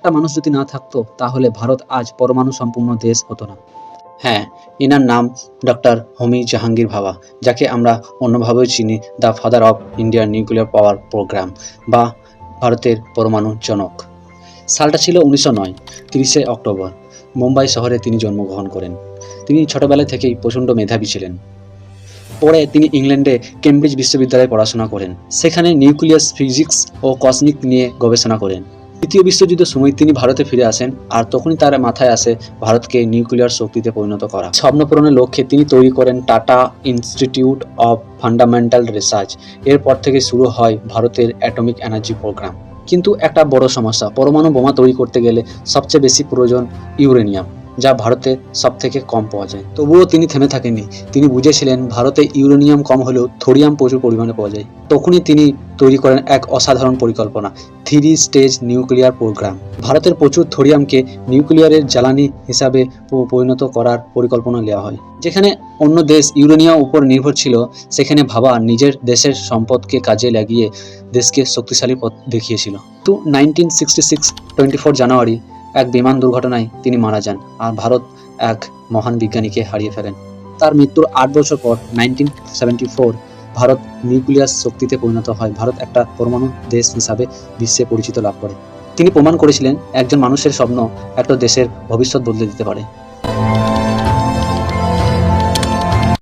একটা মানুষ যদি না থাকতো তাহলে ভারত আজ পরমাণু সম্পূর্ণ দেশ হতো না। হ্যাঁ, এনার নাম ডক্টর হোমি জাহাঙ্গীর ভাবা, যাকে আমরা অন্যভাবেও চিনি দ্য ফাদার অফ ইন্ডিয়ার নিউক্লিয়ার পাওয়ার প্রোগ্রাম বা ভারতের পরমাণু জনক। সালটা ছিল 1909, 30শে অক্টোবর। মুম্বাই শহরে তিনি জন্মগ্রহণ করেন। তিনি ছোটবেলা থেকেই প্রচণ্ড মেধাবী ছিলেন। পরে তিনি ইংল্যান্ডে কেমব্রিজ বিশ্ববিদ্যালয়ে পড়াশোনা করেন। সেখানে নিউক্লিয়াস ফিজিক্স ও কসমিক নিয়ে গবেষণা করেন। দ্বিতীয় বিশ্বযুদ্ধের সময় তিনি ভারতে ফিরে আসেন, আর তখনই তার মাথায় আসে ভারতকে নিউক্লিয়ার শক্তিতে পরিণত করা। স্বপ্ন পূরণের লক্ষ্যে তিনি তৈরি করেন tata institute of fundamental research. এরপর থেকে শুরু হয় ভারতের অ্যাটমিক এনার্জি প্রোগ্রাম। কিন্তু একটা বড় সমস্যা, পরমাণু বোমা তৈরি করতে গেলে সবচেয়ে বেশি প্রয়োজন ইউরেনিয়াম, যা ভারতে সবথেকে কম পাওয়া যায়। তবুও তিনি থেমে থাকেননি। তিনি বুঝেছিলেন ভারতে ইউরেনিয়াম কম হলেও থোরিয়াম প্রচুর পরিমাণে পাওয়া যায়। তখনই তিনি তৈরি করেন এক অসাধারণ পরিকল্পনা, 3 স্টেজ নিউক্লিয়ার প্রোগ্রাম। ভারতের প্রচুর থোরিয়ামকে নিউক্লিয়ারের জ্বালানি হিসাবে পরিণত করার পরিকল্পনা নেওয়া হয়। যেখানে অন্য দেশ ইউরেনিয়াম উপর নির্ভর ছিল, সেখানে ভাবা নিজের দেশের সম্পদকে কাজে লাগিয়ে দেশকে শক্তিশালী পথ দেখিয়েছিল। তো 1966 24 জানুয়ারি এক বিমান দুর্ঘটনায় তিনি মারা যান, আর ভারত এক মহান বিজ্ঞানীকে হারিয়ে ফেলেন। তার মৃত্যুর 8 বছর পর 1974 ভারত নিউক্লিয়ার শক্তিতে পরিণত হয়। ভারত একটা পরমাণু দেশ হিসাবে বিশ্বে পরিচিত লাভ করে। তিনি প্রমাণ করেছিলেন একজন মানুষের স্বপ্ন একটা দেশের ভবিষ্যৎ বদলে দিতে পারে।